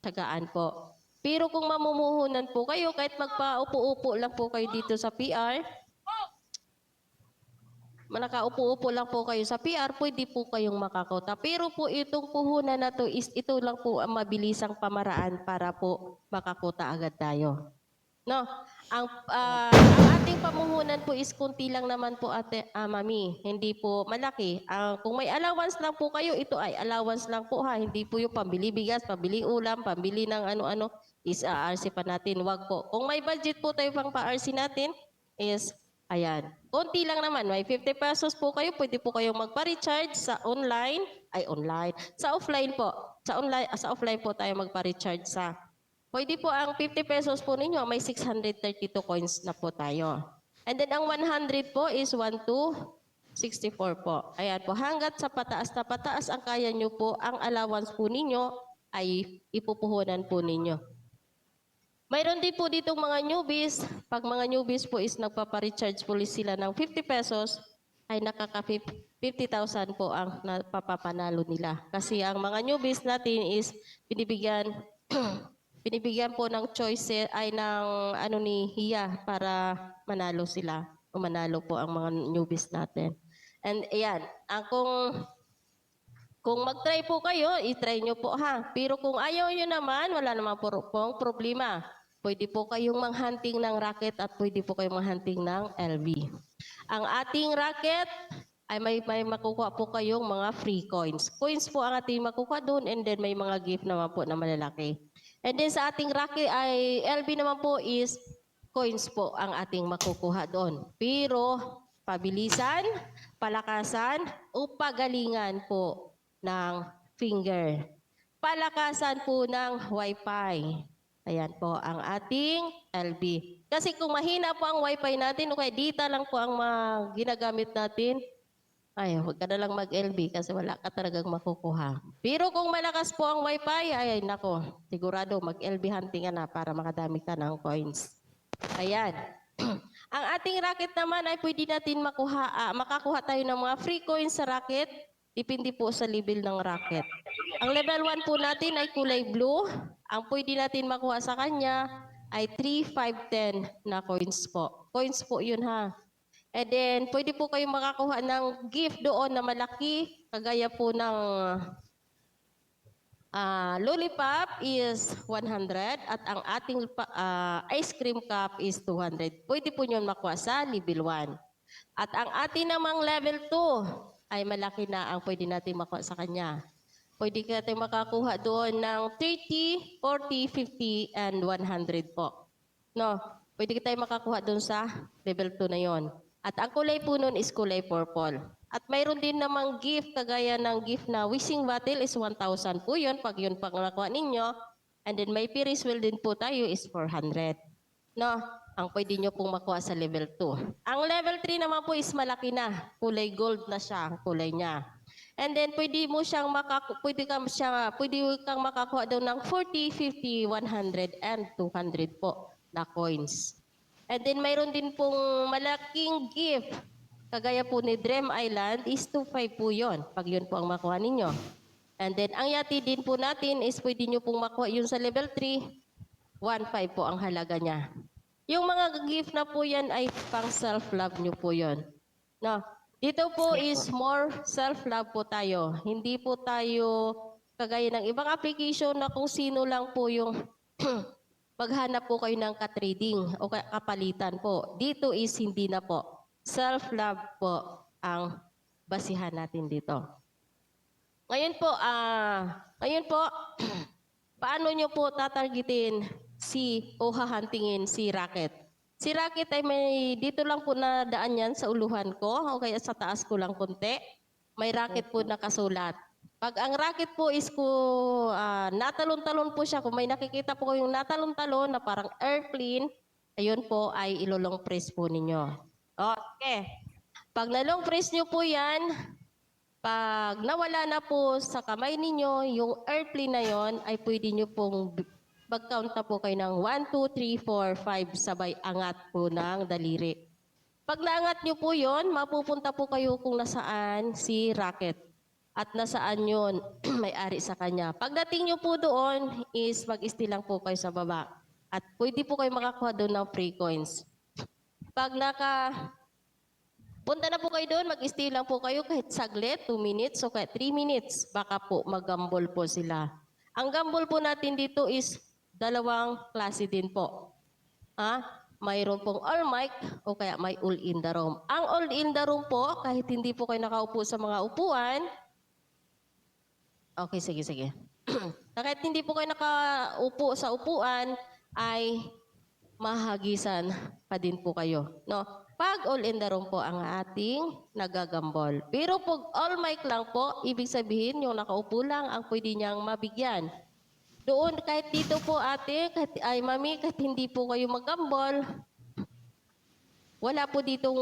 tagaan po. Pero kung mamumuhunan po kayo, kahit magpaupo-upo lang po kayo dito sa PR, nakaupo-upo lang po kayo sa PR, pwede po kayong makakota. Pero po itong puhunan na to is ito lang po ang mabilisang pamaraan para po makakota agad tayo. No, ang ating pamuhunan po is kunti lang naman po ate, mami, hindi po malaki. Kung may allowance lang po kayo, ito ay allowance lang po ha, hindi po yung pambili bigas, pambili ulam, pambili ng ano-ano, is RC pa natin, wag po. Kung may budget po tayo pang pa-RC natin, is ayan. Konti lang naman, may 50 pesos po kayo, pwede po kayong magpa-recharge sa online, sa offline po. Sa offline po tayo magpa-recharge sa. Pwede po ang 50 pesos po ninyo, may 632 coins na po tayo. And then ang 100 po is 1 to 64 po. Ayan po, hanggat sa pataas na pataas ang kaya nyo po, ang allowance po ninyo ay ipupuhunan po ninyo. Mayroon din po ditong mga newbies. Pag mga newbies po is nagpaparecharge po sila ng 50 pesos, ay nakaka 50,000 po ang napapapanalo nila. Kasi ang mga newbies natin is binibigyan binibigyan po ng choice ay ng ano ni Hiya para manalo sila o manalo po ang mga newbies natin. And ayan, kung mag-try po kayo, i-try nyo po ha. Pero kung ayaw nyo naman, wala naman po pong problema. Pwede po kayong manghunting ng racket at pwede po kayong manghunting ng LV. Ang ating racket ay may makukuha po kayong mga free coins. Coins po ang ating makukuha doon and then may mga gift naman po na malalaki. And then sa ating racket ay LV naman po is coins po ang ating makukuha doon. Pero pabilisan, palakasan o pagalingan po ng finger. Palakasan po ng Wi-Fi. Ayan po ang ating LB. Kasi kung mahina po ang Wi-Fi natin o kaya data lang po ang ginagamit natin, ay huwag ka na lang mag-LB kasi wala ka talagang makukuha. Pero kung malakas po ang Wi-Fi, ay nako, sigurado mag-LB hunting ka na para makadami ka ng coins. Ayan. Ang ating racket naman ay pwede natin makakuha tayo ng mga free coins sa racket. Depende po sa level ng racket. Ang level 1 po natin ay kulay blue. Ang pwede natin makuha sa kanya ay 3, 5, 10 na coins po. Coins po yun ha. And then, pwede po kayong makakuha ng gift doon na malaki. Kagaya po ng lollipop is 100 at ang ating ice cream cup is 200. Pwede po nyo makuha sa level 1. At ang ating namang level 2 ay malaki na ang pwede natin makuha sa kanya. Pwede natin makakuha doon ng 30, 40, 50, and 100 po. No, pwede tayo makakuha doon sa level 2 na yon. At ang kulay po nun is kulay purple. At mayroon din namang gift, kagaya ng gift na wishing bottle is 1,000 po yun, pag yun pang nakuha ninyo. And then may Ferris wheel din po tayo is 400. No, ang pwede nyo pong makuha sa level 2. Ang level 3 naman po is malaki na, kulay gold na siya, ang kulay niya. And then pwede kang makakuha daw ng 40, 50, 100, and 200 po na coins. And then mayroon din pong malaking gift. Kagaya po ni Dream Island is 2.5 po yun, pag yun po ang makuha ninyo. And then ang yati din po natin is pwede nyo pong makuha yun sa level 3, 1.5 po ang halaga niya. Yung mga gift na po yan ay pang self-love nyo po yun. No, dito po is more self-love po tayo. Hindi po tayo kagaya ng ibang application na kung sino lang po yung maghanap po kayo ng ka-trading o kapalitan po. Dito is hindi na po. Self-love po ang basihan natin dito. Ngayon po, paano nyo po tatargetin o hahantingin si Racket? Si Racket ay dito lang po na daan yan sa uluhan ko o kaya sa taas ko lang konti. May racket po nakasulat. Pag ang racket po is natalon-talon po siya, kung may nakikita po yung natalon-talon na parang airplane, ayun po ay ilolong press po ninyo. Okay. Pag nalong press nyo po yan, pag nawala na po sa kamay ninyo, yung airplane na yon ay pwede nyo pong mag-count na po kayo ng 1, 2, 3, 4, 5 sabay angat po ng daliri. Pag naangat nyo po yon, mapupunta po kayo kung nasaan si Racket. at nasaan yun may-ari sa kanya. Pagdating nyo po doon is mag-stay lang po kayo sa baba. At pwede po kayo makakuha doon ng free coins. Pag punta na po kayo doon, mag-stay lang po kayo kahit saglit, 2 minutes o kahit 3 minutes. Baka po mag-gamble po sila. Ang gamble po natin dito is dalawang klase din po. Mayroon pong all mic o kaya may all in the room. Ang all in the room po, kahit hindi po kayo nakaupo sa mga upuan, okay, sige. Kahit hindi po kayo nakaupo sa upuan, ay mahagisan pa din po kayo. No? Pag all in the room po ang ating nagagambol. Pero pag all mic lang po, ibig sabihin yung nakaupo lang ang pwede niyang mabigyan. Doon, kahit dito po ate, mami, kahit hindi po kayo magambol, wala po ditong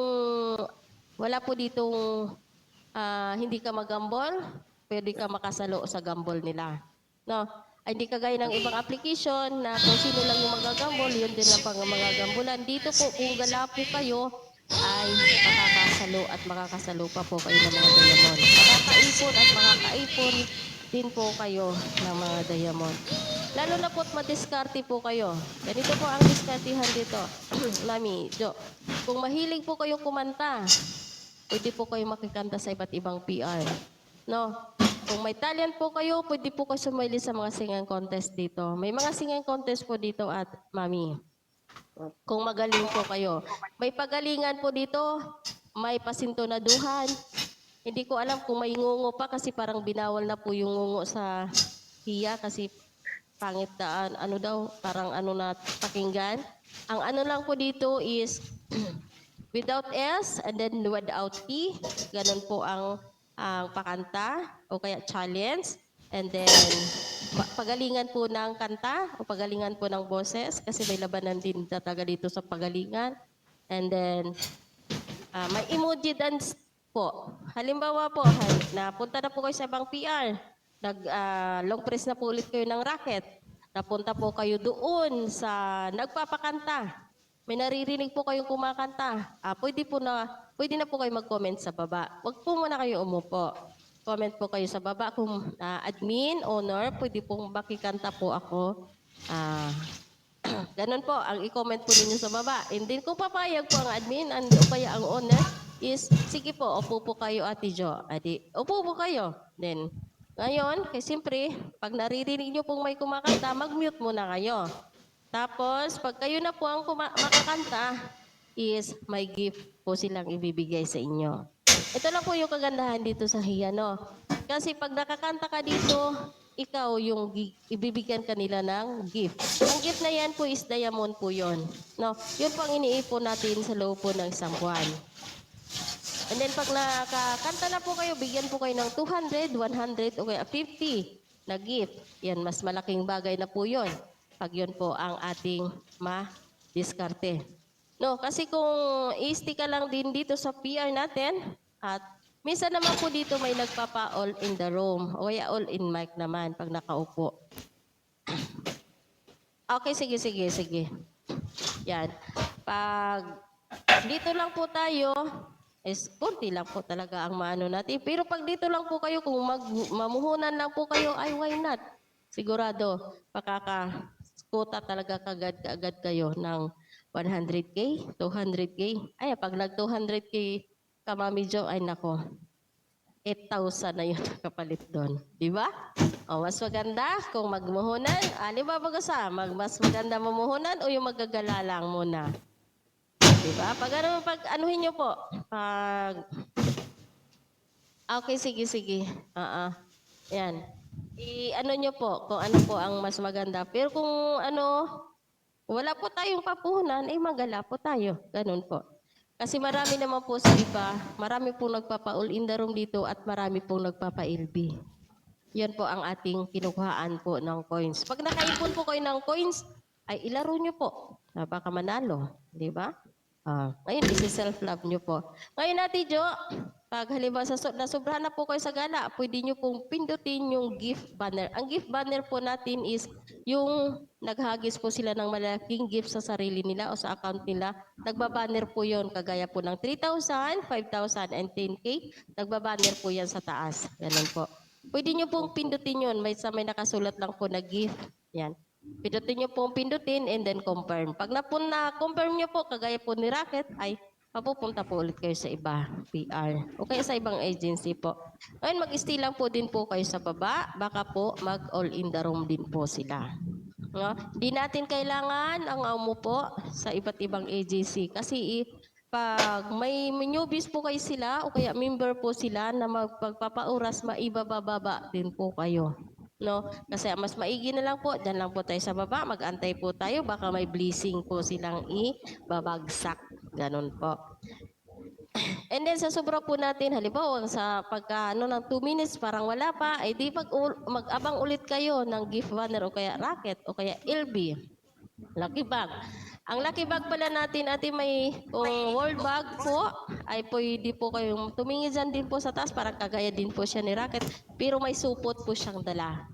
hindi ka magambol, pwede ka makasalo sa gambol nila. No? Ay, hindi kagaya ng ibang application na kung sino lang yung magagambol, yun din lang pang mga gambulan. Dito po, kung gala po kayo, ay makakasalo at makakasalo pa po kayo ng mga diamond. Makakaipon at makakaipon din po kayo ng mga diamond. Lalo na po't madiskarte po kayo. Ganito po ang diskartihan dito. Mami, Jo, kung mahilig po kayo kumanta, pwede po kayo makikanta sa iba't ibang PR. No? Kung may talent po kayo, pwede po kayo sumali sa mga singing contest dito. May mga singing contest po dito at mami. Kung magaling po kayo. May pagalingan po dito, may pasintonaduhan. Hindi ko alam kung may ngungo pa kasi parang binawal na po yung ngungo sa hiya kasi pangit na parang na pakinggan. Ang lang po dito is without S and then without T. Ganun po ang pakanta o kaya challenge. And then pagalingan po ng kanta o pagalingan po ng boses kasi may labanan din talaga dito sa pagalingan. And then may emoji dance po. Halimbawa po, napunta na po kayo sa ibang PR. Long press na po ulit kayo ng racket. Napunta po kayo doon sa nagpapakanta. May naririnig po kayong kumakanta. Pwede na po kayo mag-comment sa baba. Huwag po muna kayo umupo. Comment po kayo sa baba kung admin, owner, pwede pong makikanta po ako. Ganun po, ang i-comment po ninyo sa baba. And then kung papayag po ang admin o kaya ang owner, is sige po, upo po kayo Ate Jo. Adi, upo po kayo. Then, ngayon, kasi siyempre, pag naririnig nyo pong may kumakanta, mag-mute muna kayo. Tapos, pag kayo na po ang makakanta, is may gift po silang ibibigay sa inyo. Ito lang po yung kagandahan dito sa Hiyano. Kasi pag nakakanta ka dito, ikaw yung ibibigyan kanila ng gift. Ang gift na yan po is diamond po yun. No? Yun po ang iniipon natin sa loob po ng isang buwan. And then pag nakakanta na po kayo, bigyan po kayo ng 200, 100 o kaya 50 na gift. Yan, mas malaking bagay na po yun. Pag yun po ang ating ma-diskarte. No, kasi kung i-stick ka lang din dito sa PR natin, at minsan naman po dito may nagpapa-all in the room o kaya all in mic naman pag nakaupo. Okay, sige. Yan. Pag dito lang po tayo, is kunti lang po talaga ang maano natin. Pero pag dito lang po kayo, kung mamuhunan lang po kayo, ay why not? Sigurado, pakakakuta talaga kaagad kayo ng 100K, 200K. Ay, pag nag 200K ka, Mami Jo, ay nako, 8,000 na yun kapalit doon. Di ba? O, mas maganda kung magmuhunan. Ano ba mas maganda mamuhunan o yung magagala lang muna? Diba? Pag anuhin nyo po. Okay, sige. Yan. I-ano nyo po kung ano po ang mas maganda. Pero kung wala po tayong papuhunan, magala po tayo. Ganun po. Kasi marami naman po sa iba, marami pong nagpapa-all in the room dito at marami pong nagpapa-LB. Yan po ang ating kinukuhaan po ng coins. Pag nakaipon po kayo ng coins, ay ilaro nyo po. Baka manalo. Di ba? Ngayon, isi-self-love nyo po. Ngayon, Ate Jo, Pag halimbawa nasobrahan na po kayo sa gala, pwede nyo pong pindutin yung gift banner. Ang gift banner po natin is yung naghagis po sila ng malaking gift sa sarili nila o sa account nila. Nagbabanner po yon kagaya po ng 3,000, 5,000, and 10K. Nagbabanner po yan sa taas. Ganun po. Pwede nyo pong pindutin yun. May nakasulat lang po na gift. Yan. Pindutin nyo pong pindutin and then confirm. Pag na-confirm nyo po, kagaya po ni Rocket, ay mapupunta po ulit kayo sa iba, PR. O kaya sa ibang agency po. Ngayon, mag-stay lang po din po kayo sa baba. Baka po mag-all in the room din po sila. No? Di natin kailangan ang amo po sa iba't ibang agency. Kasi pag may newbies po kayo sila o kaya member po sila na magpagpapauras, maibababa din po kayo. No? Kasi mas maigi na lang po, dyan lang po tayo sa baba, mag-antay po tayo, baka may blessing po silang ibabagsak. Ganon po. And then sa sobra po natin, halimbawa sa pagka ng 2 minutes parang wala pa, ay di mag-abang ulit kayo ng gift banner o kaya Rocket o kaya LB. Lucky bag. Ang lucky bag pala natin, ate, may kung world bag po, ay pwede po kayong tumingin dyan din po sa taas, parang kagaya din po siya ni Rocket, pero may supot po siyang dala.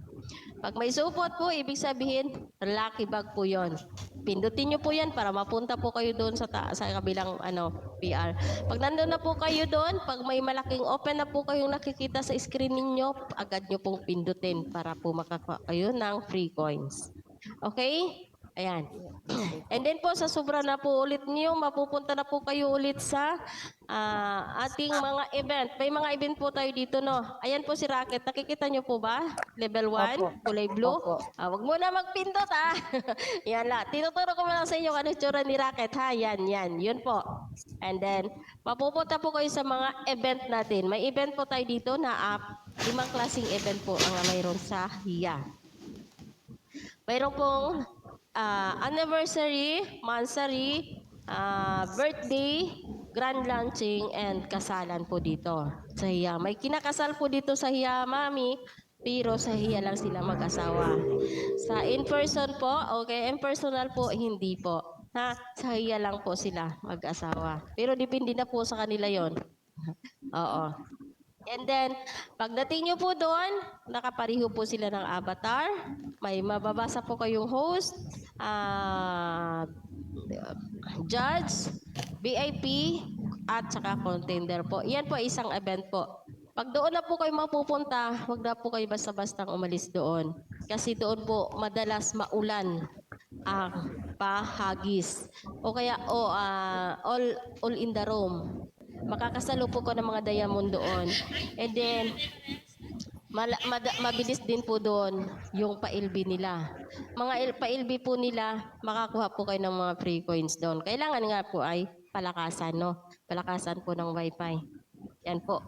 Pag may supot po, ibig sabihin, lucky bag po yon. Pindutin nyo po yan para mapunta po kayo doon sa kabilang PR. Pag nandun na po kayo doon, pag may malaking open na po kayong nakikita sa screen ninyo, agad nyo pong pindutin para po makakuha kayo ng free coins. Okay? Ayan. And then po, sa sobra na po ulit niyo, mapupunta na po kayo ulit sa ating mga event. May mga event po tayo dito, no? Ayan po si Rocket. Nakikita niyo po ba? Level 1, kulay blue. Wag mo na magpindot, ha? Yan lang. Tinuturo ko lang sa inyo kung ano tsura ni Rocket, ha? Yan. Yun po. And then, mapupunta po kayo sa mga event natin. May event po tayo dito na 5 klaseng event po ang mayroon sa HIA. Mayroon pong anniversary, mansary, birthday, grand launching, and kasalan po dito sa HIA. May kinakasal po dito sa HIA, mami, pero sa HIA lang sila mag-asawa. Sa in-person po, okay, in-personal po, hindi po. Ha? Sa HIA lang po sila mag-asawa. Pero depende na po sa kanila yon. Oo. And then, pagdating nyo po doon, nakapareho po sila ng avatar. May mababasa po kayong host, judge, VIP, at saka contender po. Yan po isang event po. Pag doon na po kayo mapupunta, huwag na po kayo basta-bastang umalis doon. Kasi doon po madalas maulan ang pahagis. O kaya all in the room. Makakasalo po ko ng mga diamond doon. And then, mabilis din po doon yung pa-LB nila. Mga pa-LB po nila, makakuha po kayo ng mga free coins doon. Kailangan nga po ay palakasan, no? Palakasan po ng wifi. Yan po.